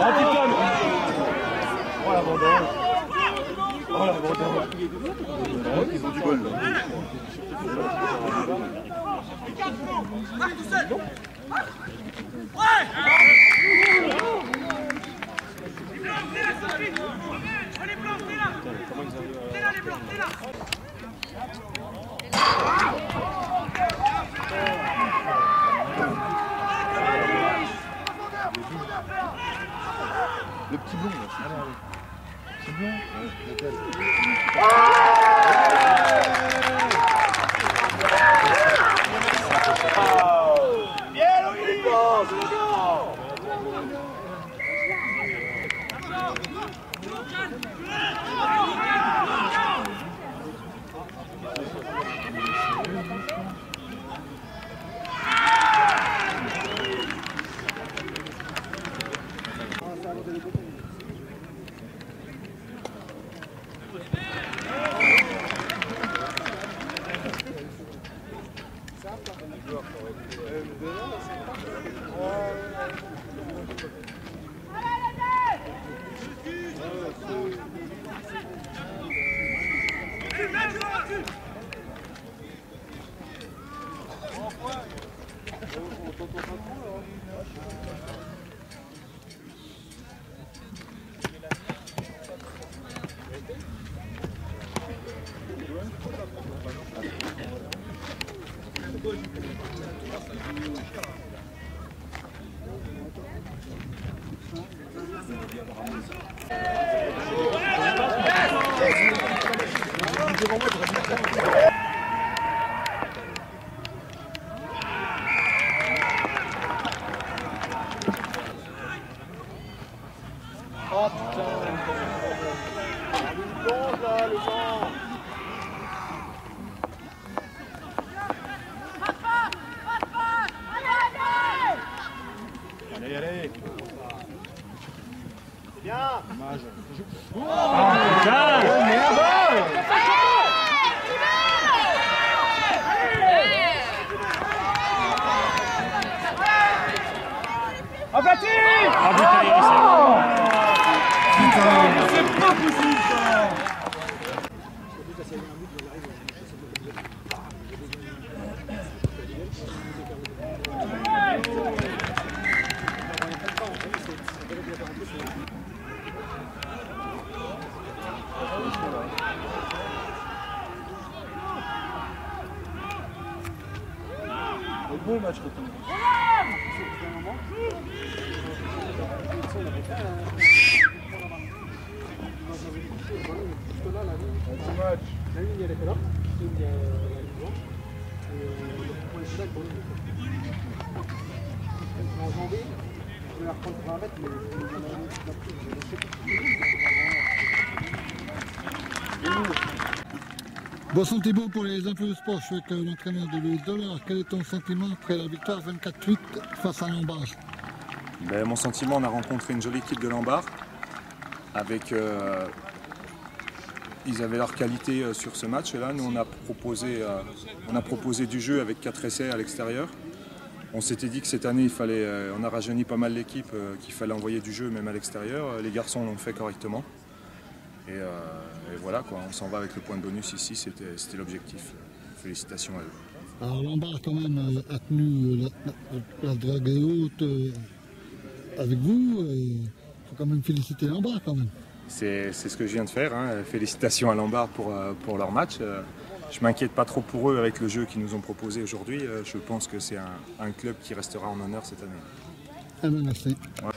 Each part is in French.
Oh l'abandon. Oh l'abandon. Ils ont du bol là. Le petit blond là. C'est blond. Bien Louis. Oh putain, il plonge là, les gens. Allez, allez. C'est bien. Dommage. Oh, abattu! C'est pas possible ça! C'est beau le match retour. La ligne elle était là, la ligne blanche, et le point est là pour nous. En janvier, je vais la reprendre pour 20 mètres, mais Bon, Thibaut, pour les infos de sport, je suis avec l'entraîneur de l'US Dole. Quel est ton sentiment après la victoire 24-8 face à Lambar? Mon sentiment, on a rencontré une jolie équipe de Lambar avec ils avaient leur qualité sur ce match-là. Nous, on a proposé du jeu avec 4 essais à l'extérieur. On s'était dit que cette année, on a rajeuni pas mal l'équipe, qu'il fallait envoyer du jeu même à l'extérieur. Les garçons l'ont fait correctement. Et voilà, quoi, on s'en va avec le point de bonus ici, c'était l'objectif. Félicitations à eux. Alors Lambar quand même a tenu la drague haute avec vous. Il faut quand même féliciter Lambar quand même. C'est ce que je viens de faire, hein. Félicitations à Lambar pour leur match. Je ne m'inquiète pas trop pour eux avec le jeu qu'ils nous ont proposé aujourd'hui. Je pense que c'est un club qui restera en honneur cette année. Ah ben merci. Ouais.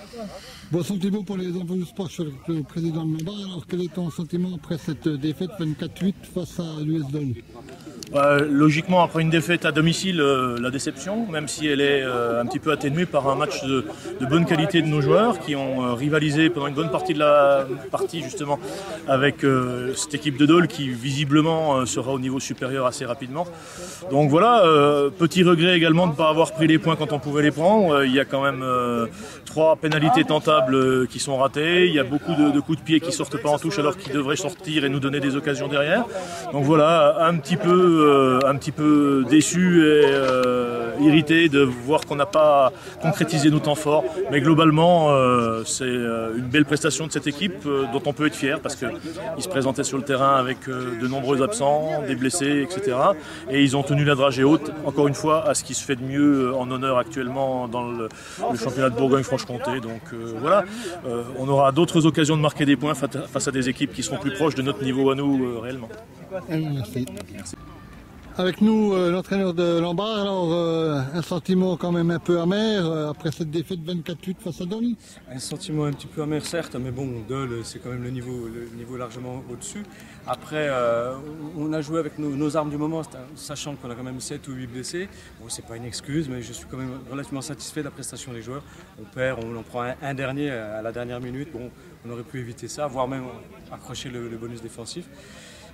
Bon, Thibaut, pour les infos du sport, je suis avec le président de Lambar. Alors quel est ton sentiment après cette défaite 24-8 face à l'US Dole? Logiquement, après une défaite à domicile, la déception, même si elle est un petit peu atténuée par un match de bonne qualité de nos joueurs qui ont rivalisé pendant une bonne partie de la partie justement avec cette équipe de Dole qui visiblement sera au niveau supérieur assez rapidement. Donc voilà, petit regret également de ne pas avoir pris les points quand on pouvait les prendre. Il y a quand même 3 pénalités tentables qui sont ratées, il y a beaucoup de coups de pied qui ne sortent pas en touche alors qu'ils devraient sortir et nous donner des occasions derrière. Donc voilà, un petit peu peu déçus et irrités de voir qu'on n'a pas concrétisé nos temps forts. Mais globalement, c'est une belle prestation de cette équipe dont on peut être fier parce qu'ils se présentaient sur le terrain avec de nombreux absents, des blessés, etc. Et ils ont tenu la dragée haute, encore une fois, à ce qui se fait de mieux en honneur actuellement dans le championnat de Bourgogne-Franche-Comté. Donc voilà, on aura d'autres occasions de marquer des points face à des équipes qui seront plus proches de notre niveau à nous réellement. Merci. Avec nous, l'entraîneur de Lambar, alors un sentiment quand même un peu amer après cette défaite 24-8 face à Dole. Un sentiment un petit peu amer certes, mais bon, Dole c'est quand même le niveau largement au-dessus. Après, on a joué avec nos armes du moment, sachant qu'on a quand même 7 ou 8 blessés. Bon, c'est pas une excuse, mais je suis quand même relativement satisfait de la prestation des joueurs. On perd, on en prend un dernier à la dernière minute. Bon, on aurait pu éviter ça, voire même accrocher le bonus défensif.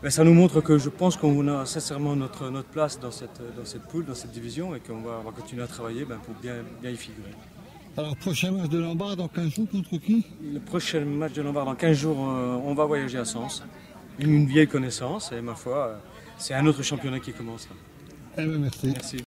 Mais ça nous montre que je pense qu'on a sincèrement notre place dans cette poule, dans cette division, et qu'on va continuer à travailler pour bien y figurer. Alors, prochain match de Lambar dans 15 jours contre qui? Le prochain match de Lambar dans 15 jours, on va voyager à Sens. Une vieille connaissance, et ma foi, c'est un autre championnat qui commence. Eh bien, merci. Merci.